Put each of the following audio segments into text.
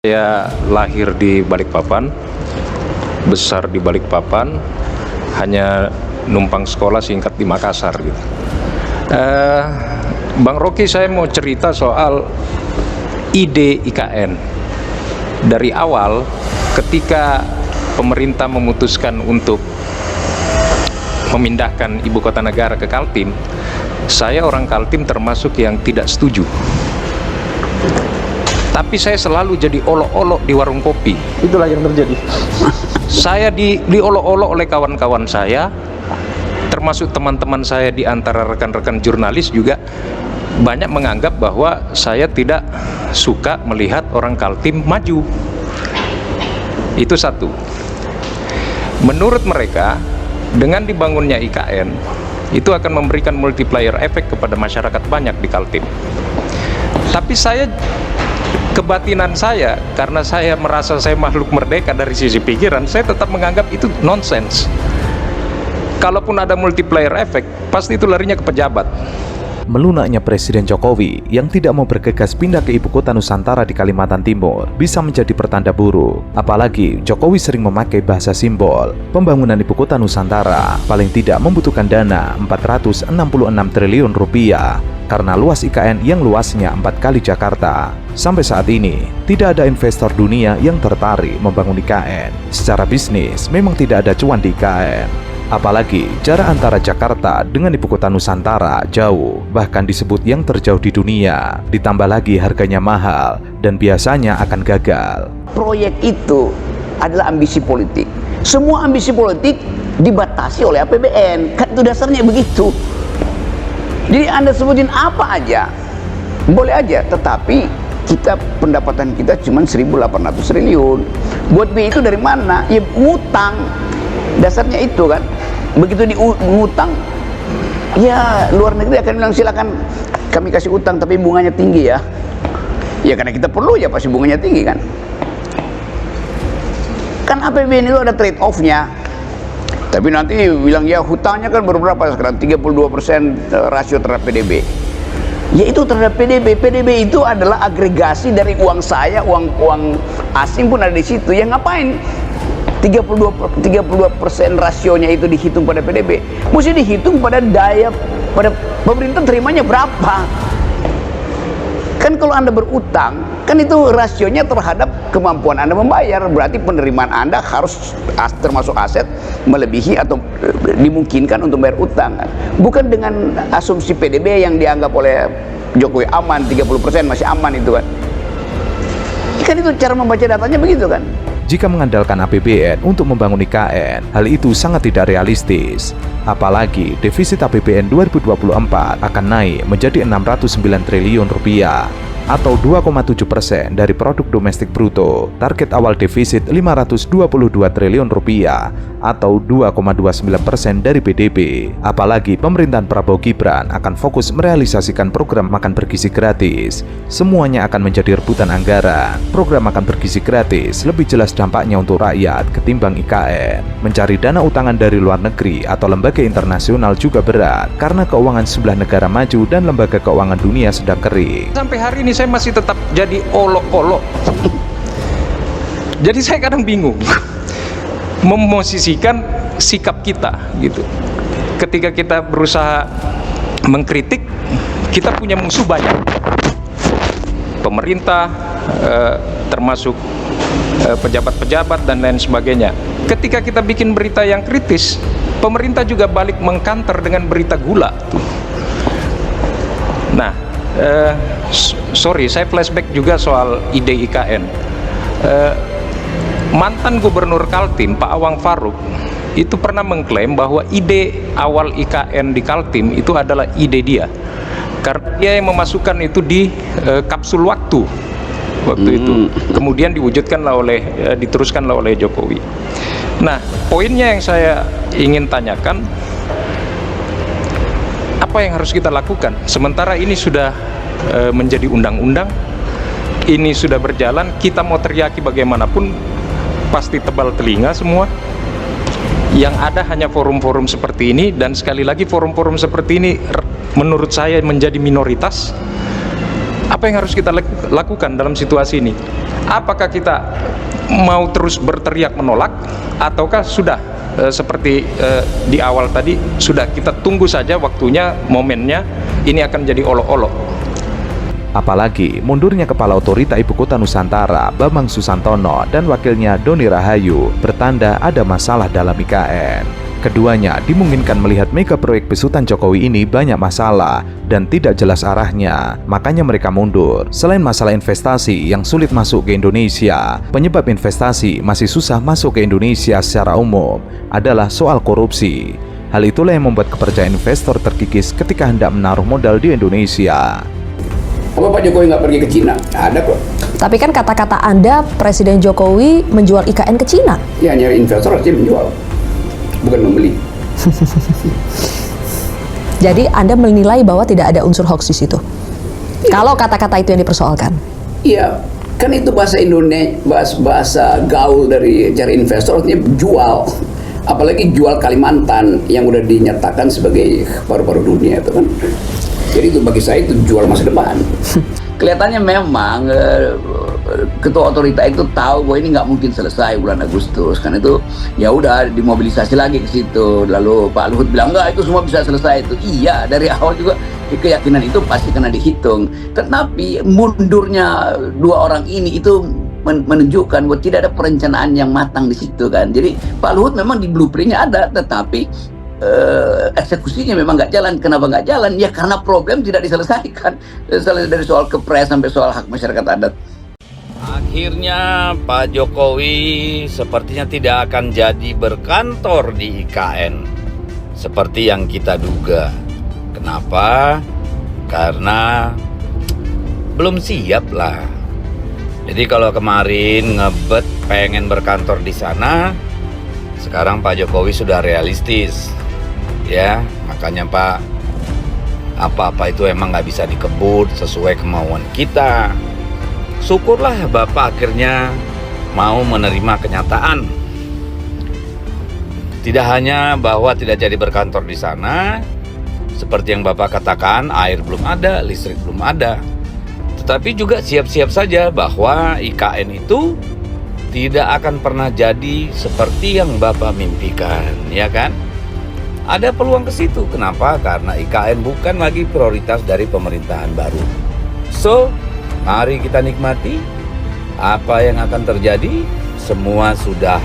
Saya lahir di Balikpapan, besar di Balikpapan, hanya numpang sekolah singkat di Makassar gitu. Bang Rocky, saya mau cerita soal ide IKN. Dari awal ketika pemerintah memutuskan untuk memindahkan ibu kota negara ke Kaltim, saya orang Kaltim termasuk yang tidak setuju. Tapi saya selalu jadi olok-olok di warung kopi. Itulah yang terjadi. Saya diolok-olok oleh kawan-kawan saya, termasuk teman-teman saya di antara rekan-rekan jurnalis juga banyak menganggap bahwa saya tidak suka melihat orang Kaltim maju. Itu satu. Menurut mereka, dengan dibangunnya IKN, itu akan memberikan multiplier efek kepada masyarakat banyak di Kaltim. Tapi kebatinan saya, karena saya merasa saya makhluk merdeka dari sisi pikiran, saya tetap menganggap itu nonsens. Kalaupun ada multiplier efek, pasti itu larinya ke pejabat. Melunaknya Presiden Jokowi yang tidak mau bergegas pindah ke ibu kota Nusantara di Kalimantan Timur bisa menjadi pertanda buruk. Apalagi Jokowi sering memakai bahasa simbol. Pembangunan ibu kota Nusantara paling tidak membutuhkan dana 466 triliun rupiah karena luas IKN yang luasnya 4 kali Jakarta. Sampai saat ini, tidak ada investor dunia yang tertarik membangun IKN. Secara bisnis, memang tidak ada cuan di IKN. Apalagi jarak antara Jakarta dengan ibu kota Nusantara jauh, bahkan disebut yang terjauh di dunia. Ditambah lagi harganya mahal dan biasanya akan gagal. Proyek itu adalah ambisi politik. Semua ambisi politik dibatasi oleh APBN. Kan itu dasarnya begitu. Jadi Anda sebutin apa aja, boleh aja, tetapi pendapatan kita cuma 1.800 triliun. Buat B itu dari mana? Ya ngutang. Dasarnya itu kan. Begitu diutang, ya luar negeri akan bilang silakan kami kasih utang tapi bunganya tinggi ya. Ya karena kita perlu ya pasti bunganya tinggi kan. Kan APBN itu ada trade off-nya. Tapi nanti bilang ya hutangnya kan berapa sekarang 32% rasio terhadap PDB. Ya itu terhadap PDB. PDB itu adalah agregasi dari uang saya, uang asing pun ada di situ. Ya ngapain 32% rasionya itu dihitung pada PDB? Mesti dihitung pada daya, pada pemerintah terimanya berapa. Kan kalau Anda berutang, kan itu rasionya terhadap kemampuan Anda membayar. Berarti penerimaan Anda harus termasuk aset melebihi atau dimungkinkan untuk bayar utang. Bukan dengan asumsi PDB yang dianggap oleh Jokowi aman, 30% masih aman itu kan. Kan itu cara membaca datanya begitu kan. Jika mengandalkan APBN untuk membangun IKN, hal itu sangat tidak realistis. Apalagi defisit APBN 2024 akan naik menjadi 609 triliun rupiah atau 2,7% dari produk domestik bruto. Target awal defisit 522 triliun rupiah atau 2,29% dari PDB. Apalagi pemerintahan Prabowo Gibran akan fokus merealisasikan program makan bergizi gratis. Semuanya akan menjadi rebutan anggaran. Program makan bergizi gratis lebih jelas dampaknya untuk rakyat ketimbang IKN. Mencari dana utangan dari luar negeri atau lembaga internasional juga berat karena keuangan sebelah negara maju dan lembaga keuangan dunia sedang kering. Sampai hari ini saya masih tetap jadi olok-olok. Jadi saya kadang bingung memosisikan sikap kita gitu. Ketika kita berusaha mengkritik, kita punya musuh banyak. Pemerintah, termasuk pejabat-pejabat dan lain sebagainya. Ketika kita bikin berita yang kritis, pemerintah juga balik mengkanter dengan berita gula. Nah, sorry, saya flashback juga soal ide IKN. Mantan Gubernur Kaltim, Pak Awang Faruk, itu pernah mengklaim bahwa ide awal IKN di Kaltim itu adalah ide dia. Karena dia yang memasukkan itu di kapsul waktu itu. Kemudian diteruskanlah oleh Jokowi. Nah, poinnya yang saya ingin tanyakan, apa yang harus kita lakukan? Sementara ini sudah menjadi undang-undang, ini sudah berjalan, kita mau teriaki bagaimanapun pasti tebal telinga semua. Yang ada hanya forum-forum seperti ini, dan sekali lagi forum-forum seperti ini menurut saya menjadi minoritas. Apa yang harus kita lakukan dalam situasi ini? Apakah kita mau terus berteriak menolak, ataukah sudah seperti di awal tadi, sudah kita tunggu saja waktunya, momennya, ini akan jadi olok-olok. Apalagi mundurnya Kepala Otorita Ibu Kota Nusantara Bambang Susantono dan wakilnya Doni Rahayu bertanda ada masalah dalam IKN. Keduanya dimungkinkan melihat mega proyek besutan Jokowi ini banyak masalah dan tidak jelas arahnya, makanya mereka mundur. Selain masalah investasi yang sulit masuk ke Indonesia, penyebab investasi masih susah masuk ke Indonesia secara umum adalah soal korupsi. Hal itulah yang membuat kepercayaan investor terkikis ketika hendak menaruh modal di Indonesia. Apa Pak Jokowi nggak pergi ke Cina? Ada kok. Tapi kan kata-kata Anda, Presiden Jokowi menjual IKN ke Cina. Ya, nyari investor artinya menjual, bukan membeli. Jadi Anda menilai bahwa tidak ada unsur hoax di situ. Kalau kata-kata itu yang dipersoalkan. Iya, kan itu bahasa Indonesia, bahasa gaul dari cari investor artinya jual. Apalagi jual Kalimantan yang udah dinyatakan sebagai paru-paru dunia itu kan. Jadi itu bagi saya itu jual masa depan. Kelihatannya memang ketua otorita itu tahu bahwa ini nggak mungkin selesai bulan Agustus, kan itu ya udah dimobilisasi lagi ke situ. Lalu Pak Luhut bilang enggak, itu semua bisa selesai itu. Iya, dari awal juga keyakinan itu pasti kena dihitung. Tetapi mundurnya dua orang ini itu menunjukkan bahwa tidak ada perencanaan yang matang di situ kan. Jadi Pak Luhut memang di blueprintnya ada, tetapi eksekusinya memang nggak jalan. Kenapa nggak jalan? Ya karena problem tidak diselesaikan. Dari soal kepres sampai soal hak masyarakat adat. Akhirnya Pak Jokowi sepertinya tidak akan jadi berkantor di IKN seperti yang kita duga. Kenapa? Karena belum siap lah. Jadi kalau kemarin ngebet pengen berkantor di sana, sekarang Pak Jokowi sudah realistis. Ya, makanya Pak, apa-apa itu emang nggak bisa dikebut sesuai kemauan kita. Syukurlah Bapak akhirnya mau menerima kenyataan. Tidak hanya bahwa tidak jadi berkantor di sana, seperti yang Bapak katakan, air belum ada, listrik belum ada. Tetapi juga siap-siap saja bahwa IKN itu tidak akan pernah jadi seperti yang Bapak mimpikan, ya kan? Ada peluang ke situ. Kenapa? Karena IKN bukan lagi prioritas dari pemerintahan baru. So, mari kita nikmati apa yang akan terjadi. Semua sudah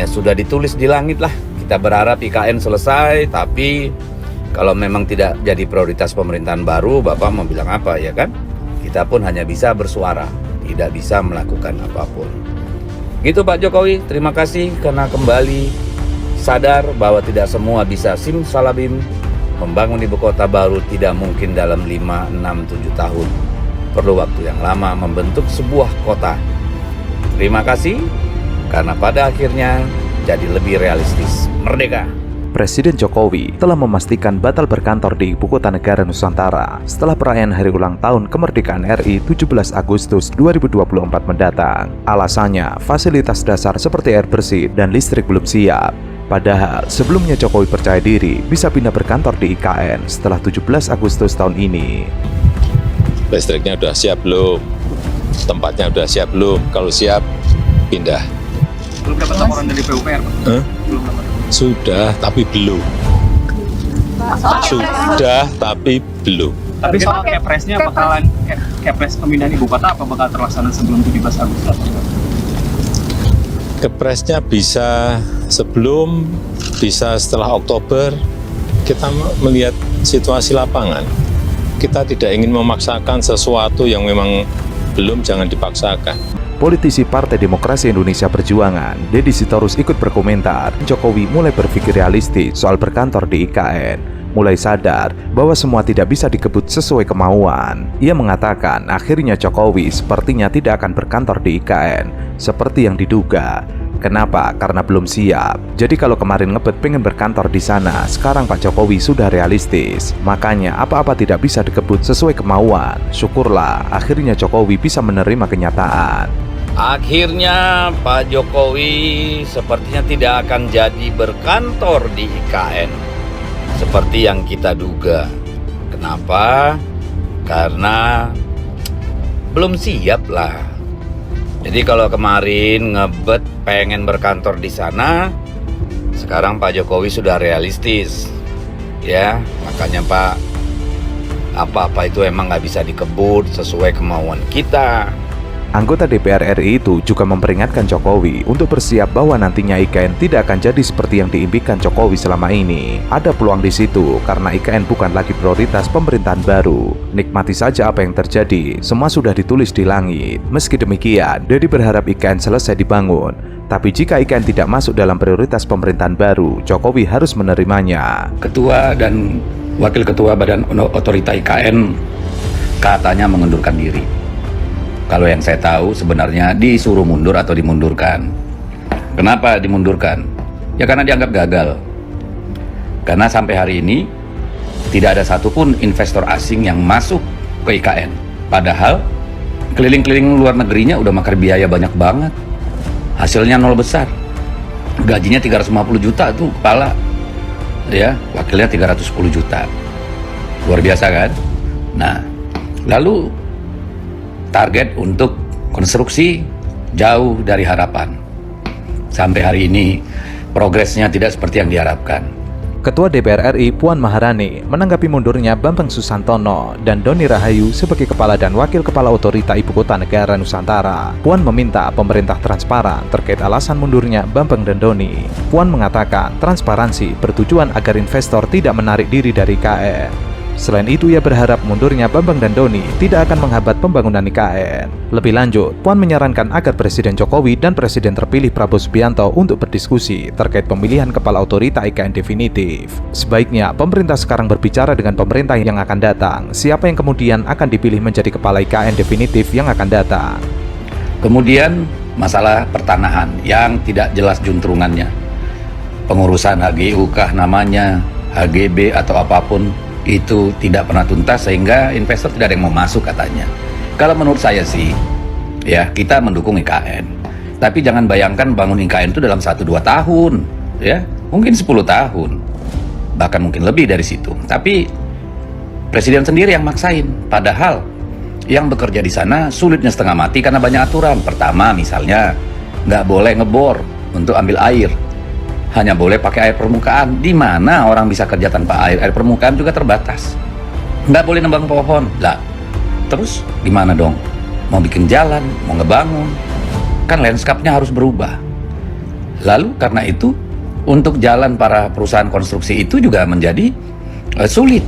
sudah ditulis di langit lah. Kita berharap IKN selesai, tapi kalau memang tidak jadi prioritas pemerintahan baru, Bapak mau bilang apa, ya kan? Kita pun hanya bisa bersuara, tidak bisa melakukan apapun. Gitu Pak Jokowi, terima kasih karena kembali sadar bahwa tidak semua bisa simsalabim. Membangun ibu kota baru tidak mungkin dalam 5, 6, 7 tahun. Perlu waktu yang lama membentuk sebuah kota. Terima kasih, karena pada akhirnya jadi lebih realistis. Merdeka! Presiden Jokowi telah memastikan batal berkantor di Ibu Kota Negara Nusantara setelah perayaan Hari Ulang Tahun Kemerdekaan RI 17 Agustus 2024 mendatang. Alasannya, fasilitas dasar seperti air bersih dan listrik belum siap. Padahal sebelumnya Jokowi percaya diri bisa pindah berkantor di IKN setelah 17 Agustus tahun ini. Listriknya udah siap belum? Tempatnya udah siap belum? Kalau siap, pindah. Belum dapat laporan dari PUPR, Pak? Belum dapat. Sudah, tapi belum. Sudah, tapi belum. Tapi soal kepresnya bakalan, kepres pemindahan ibu kota apa bakal terlaksana sebelum 17 Agustus? Kepresnya bisa sebelum, bisa setelah Oktober. Kita melihat situasi lapangan. Kita tidak ingin memaksakan sesuatu yang memang belum, jangan dipaksakan. Politisi Partai Demokrasi Indonesia Perjuangan, Deddy Sitorus ikut berkomentar, Jokowi mulai berpikir realistis soal berkantor di IKN. Mulai sadar bahwa semua tidak bisa dikebut sesuai kemauan. Ia mengatakan akhirnya Jokowi sepertinya tidak akan berkantor di IKN seperti yang diduga. Kenapa? Karena belum siap. Jadi kalau kemarin ngebet pengen berkantor di sana, sekarang Pak Jokowi sudah realistis. Makanya apa-apa tidak bisa dikebut sesuai kemauan. Syukurlah akhirnya Jokowi bisa menerima kenyataan. Akhirnya Pak Jokowi sepertinya tidak akan jadi berkantor di IKN seperti yang kita duga. Kenapa? karena belum siap lah. Jadi kalau kemarin ngebet pengen berkantor di sana, sekarang Pak Jokowi sudah realistis, ya. Makanya Pak, apa-apa itu emang nggak bisa dikebut sesuai kemauan kita. Anggota DPR RI itu juga memperingatkan Jokowi untuk bersiap bahwa nantinya IKN tidak akan jadi seperti yang diimpikan Jokowi selama ini. Ada peluang di situ karena IKN bukan lagi prioritas pemerintahan baru. Nikmati saja apa yang terjadi, semua sudah ditulis di langit. Meski demikian, Dedi berharap IKN selesai dibangun. Tapi jika IKN tidak masuk dalam prioritas pemerintahan baru, Jokowi harus menerimanya. Ketua dan Wakil Ketua Badan Otorita IKN katanya mengundurkan diri. Kalau yang saya tahu sebenarnya disuruh mundur atau dimundurkan. Kenapa dimundurkan? Ya karena dianggap gagal. Karena sampai hari ini tidak ada satupun investor asing yang masuk ke IKN. Padahal keliling-keliling luar negerinya udah makan biaya banyak banget. Hasilnya nol besar. Gajinya 350 juta tuh kepala. Ya, wakilnya 310 juta. Luar biasa kan? Nah, lalu target untuk konstruksi jauh dari harapan. Sampai hari ini progresnya tidak seperti yang diharapkan. Ketua DPR RI Puan Maharani menanggapi mundurnya Bambang Susantono dan Doni Rahayu sebagai Kepala dan Wakil Kepala Otorita Ibu Kota Negara Nusantara. Puan meminta pemerintah transparan terkait alasan mundurnya Bambang dan Doni. Puan mengatakan transparansi bertujuan agar investor tidak menarik diri dari IKN. Selain itu, ia berharap mundurnya Bambang dan Doni tidak akan menghambat pembangunan IKN. Lebih lanjut, Puan menyarankan agar Presiden Jokowi dan Presiden terpilih Prabowo Subianto untuk berdiskusi terkait pemilihan Kepala Otorita IKN definitif. Sebaiknya, pemerintah sekarang berbicara dengan pemerintah yang akan datang, siapa yang kemudian akan dipilih menjadi Kepala IKN definitif yang akan datang. Kemudian masalah pertanahan yang tidak jelas juntrungannya. Pengurusan HGU kah namanya, HGB atau apapun, itu tidak pernah tuntas sehingga investor tidak ada yang mau masuk katanya. Kalau menurut saya sih, ya kita mendukung IKN. Tapi jangan bayangkan bangun IKN itu dalam 1-2 tahun, ya mungkin 10 tahun, bahkan mungkin lebih dari situ. Tapi Presiden sendiri yang maksain, padahal yang bekerja di sana sulitnya setengah mati karena banyak aturan. Pertama misalnya nggak boleh ngebor untuk ambil air. Hanya boleh pakai air permukaan. Di mana orang bisa kerja tanpa air? Air permukaan juga terbatas. Nggak boleh nembang pohon. Lah, terus gimana dong? Mau bikin jalan, mau ngebangun, kan landscape-nya harus berubah. Lalu karena itu, untuk jalan para perusahaan konstruksi itu juga menjadi sulit.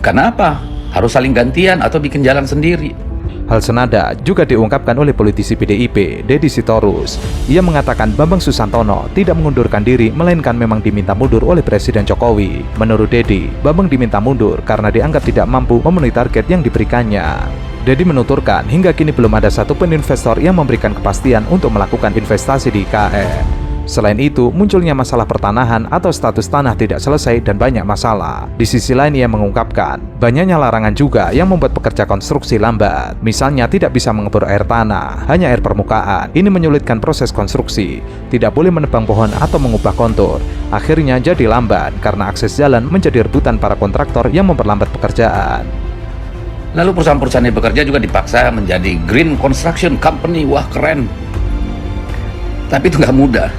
Kenapa? Harus saling gantian atau bikin jalan sendiri. Hal senada juga diungkapkan oleh politisi PDIP, Deddy Sitorus. Ia mengatakan Bambang Susantono tidak mengundurkan diri, melainkan memang diminta mundur oleh Presiden Jokowi. Menurut Deddy, Bambang diminta mundur karena dianggap tidak mampu memenuhi target yang diberikannya. Deddy menuturkan, hingga kini belum ada satupun investor yang memberikan kepastian untuk melakukan investasi di IKN. Selain itu, munculnya masalah pertanahan atau status tanah tidak selesai dan banyak masalah. Di sisi lain, ia mengungkapkan, banyaknya larangan juga yang membuat pekerja konstruksi lambat. Misalnya tidak bisa mengebor air tanah, hanya air permukaan. Ini menyulitkan proses konstruksi. Tidak boleh menebang pohon atau mengubah kontur. Akhirnya jadi lambat karena akses jalan menjadi rebutan para kontraktor yang memperlambat pekerjaan. Lalu perusahaan-perusahaan yang bekerja juga dipaksa menjadi Green Construction Company. Wah keren. Tapi itu nggak mudah.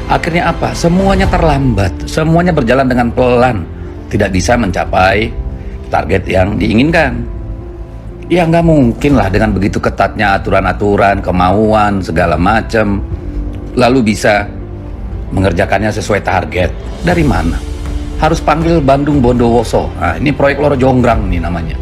Akhirnya apa? Semuanya terlambat, semuanya berjalan dengan pelan, tidak bisa mencapai target yang diinginkan. Ya nggak mungkin lah dengan begitu ketatnya aturan-aturan, kemauan, segala macam, lalu bisa mengerjakannya sesuai target. Dari mana? Harus panggil Bandung Bondowoso. Nah, ini proyek Loro Jonggrang nih namanya.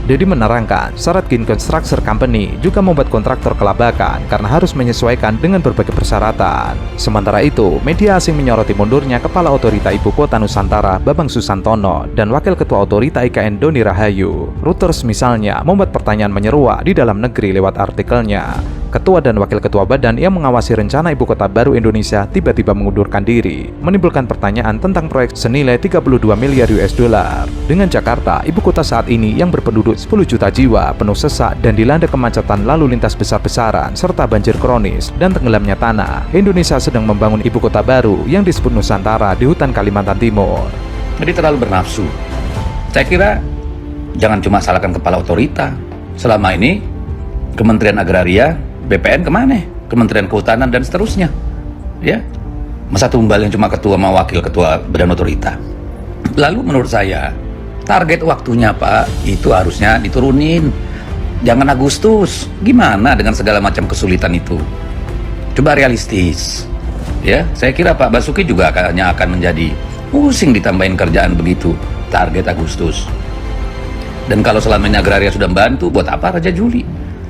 Deddy menerangkan, syarat Green Construction Company juga membuat kontraktor kelabakan karena harus menyesuaikan dengan berbagai persyaratan. Sementara itu, media asing menyoroti mundurnya Kepala Otorita Ibu Kota Nusantara Bambang Susantono dan Wakil Ketua Otorita IKN Doni Rahayu. Reuters misalnya membuat pertanyaan menyeruak di dalam negeri lewat artikelnya. Ketua dan Wakil Ketua Badan yang mengawasi rencana Ibu Kota Baru Indonesia tiba-tiba mengundurkan diri, menimbulkan pertanyaan tentang proyek senilai 32 miliar US dollar. Dengan Jakarta, ibu kota saat ini yang berpenduduk 10 juta jiwa, penuh sesak dan dilanda kemacetan lalu lintas besar-besaran serta banjir kronis dan tenggelamnya tanah, Indonesia sedang membangun ibu kota baru yang disebut Nusantara di hutan Kalimantan Timur. Jadi terlalu bernafsu. Saya kira Jangan cuma salahkan kepala otorita. Selama ini Kementerian Agraria, BPN kemana? Kementerian Kehutanan dan seterusnya. Ya, masa tumbal yang cuma ketua sama wakil ketua badan otorita. Lalu menurut saya target waktunya Pak itu harusnya diturunin. Jangan Agustus. Gimana dengan segala macam kesulitan itu? Coba realistis. Ya, saya kira Pak Basuki juga akan menjadi pusing ditambahin kerjaan begitu. Target Agustus. Dan kalau selama ini agraria sudah bantu, buat apa Raja Juli?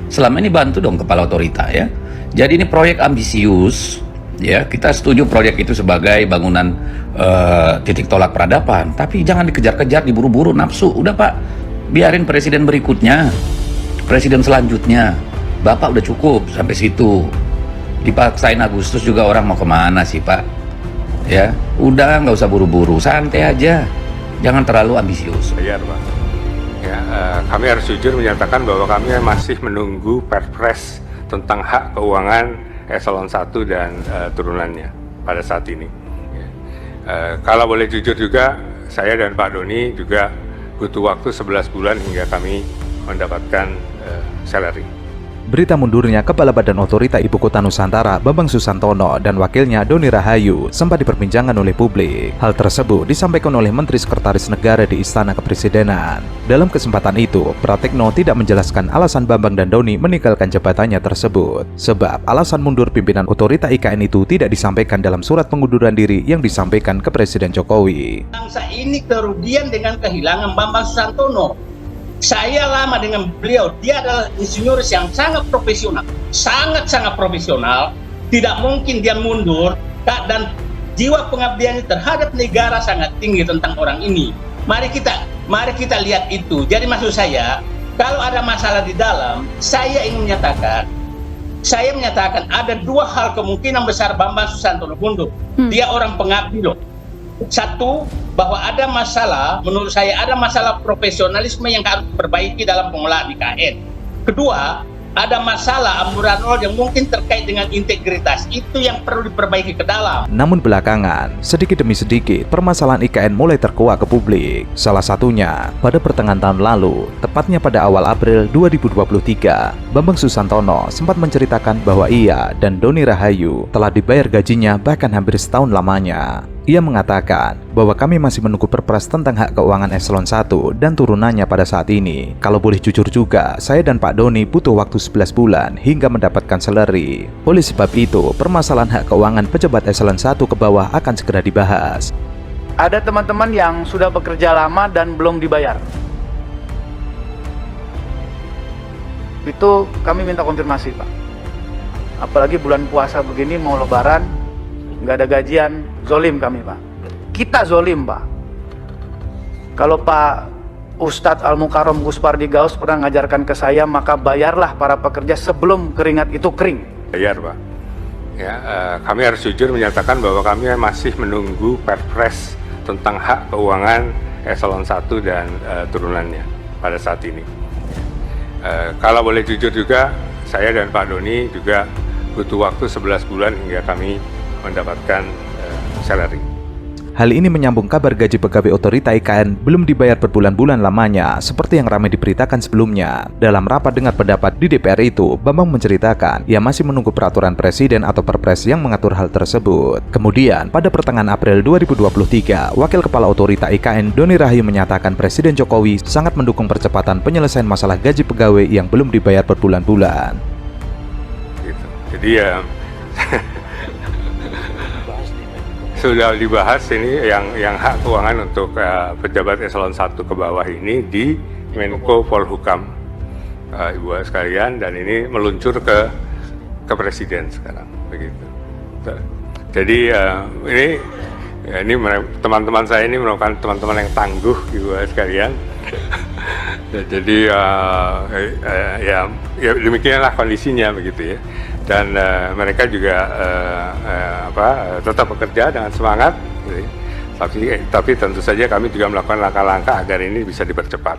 Selama ini bantu dong kepala otorita ya. Jadi ini proyek ambisius. Ya, kita setuju proyek itu sebagai bangunan titik tolak peradaban, tapi jangan dikejar-kejar, diburu-buru, nafsu. Udah Pak, biarin presiden berikutnya, presiden selanjutnya. Bapak udah cukup sampai situ. Dipaksain Agustus juga orang mau kemana sih Pak? Ya, udah nggak usah buru-buru, santai aja, jangan terlalu ambisius. Bayar Pak. Ya, kami harus jujur menyatakan bahwa kami masih menunggu Perpres tentang hak keuangan eselon 1 dan turunannya pada saat ini. Kalau boleh jujur juga, saya dan Pak Doni juga butuh waktu 11 bulan hingga kami mendapatkan salary. Berita mundurnya Kepala Badan Otorita Ibu Kota Nusantara Bambang Susantono dan wakilnya Doni Rahayu sempat diperbincangkan oleh publik. Hal tersebut disampaikan oleh Menteri Sekretaris Negara di Istana Kepresidenan. Dalam kesempatan itu, Pratikno tidak menjelaskan alasan Bambang dan Doni meninggalkan jabatannya tersebut. Sebab alasan mundur pimpinan Otorita IKN itu tidak disampaikan dalam surat pengunduran diri yang disampaikan ke Presiden Jokowi. Bangsa ini kerugian dengan kehilangan Bambang Susantono. Saya lama dengan beliau, dia adalah insinyur yang sangat profesional, sangat-sangat profesional. Tidak mungkin dia mundur, dan jiwa pengabdiannya terhadap negara sangat tinggi tentang orang ini. Mari kita lihat itu. Jadi maksud saya, kalau ada masalah di dalam, saya menyatakan ada dua hal kemungkinan besar Bambang Susantono mundur. Dia orang pengabdi loh. Satu, bahwa ada masalah, menurut saya ada masalah profesionalisme yang harus diperbaiki dalam pengelolaan IKN. Kedua, ada masalah amburadul yang mungkin terkait dengan integritas, itu yang perlu diperbaiki ke dalam. Namun belakangan, sedikit demi sedikit, permasalahan IKN mulai terkuak ke publik. Salah satunya, pada pertengahan tahun lalu, tepatnya pada awal April 2023, Bambang Susantono sempat menceritakan bahwa ia dan Doni Rahayu telah dibayar gajinya bahkan hampir setahun lamanya. Ia mengatakan bahwa kami masih menunggu Perpres tentang hak keuangan eselon 1 dan turunannya pada saat ini. Kalau boleh jujur juga, saya dan Pak Doni butuh waktu 11 bulan hingga mendapatkan salary. Oleh sebab itu, permasalahan hak keuangan pejabat eselon 1 ke bawah akan segera dibahas. Ada teman-teman yang sudah bekerja lama dan belum dibayar. Itu kami minta konfirmasi Pak. Apalagi bulan puasa begini mau lebaran, nggak ada gajian, zolim kami Pak. Kita zolim Pak. Kalau Pak Ustadz Al-Mukarram Gus Pardi Gaus pernah ngajarkan ke saya, maka bayarlah para pekerja sebelum keringat itu kering. Bayar Pak. Ya, kami harus jujur menyatakan bahwa kami masih menunggu Perpres tentang hak keuangan eselon 1 dan turunannya pada saat ini. Kalau boleh jujur juga, saya dan Pak Doni juga butuh waktu 11 bulan hingga kami mendapatkan salary. Hal ini menyambung kabar gaji pegawai otorita IKN belum dibayar berbulan-bulan lamanya, seperti yang ramai diberitakan sebelumnya. Dalam rapat dengar pendapat di DPR itu, Bambang menceritakan ia masih menunggu peraturan presiden atau Perpres yang mengatur hal tersebut. Kemudian, pada pertengahan April 2023, Wakil Kepala Otorita IKN Doni Rahayu menyatakan Presiden Jokowi sangat mendukung percepatan penyelesaian masalah gaji pegawai yang belum dibayar berbulan-bulan. Gitu. Jadi ya sudah dibahas ini yang hak keuangan untuk pejabat eselon 1 ke bawah ini di Menko Polhukam, Ibu sekalian, dan ini meluncur ke presiden sekarang begitu. Jadi ini teman-teman saya ini merupakan teman-teman yang tangguh, Ibu sekalian. Jadi ya demikianlah kondisinya begitu ya. Dan mereka juga tetap bekerja dengan semangat, tapi tentu saja kami juga melakukan langkah-langkah agar ini bisa dipercepat.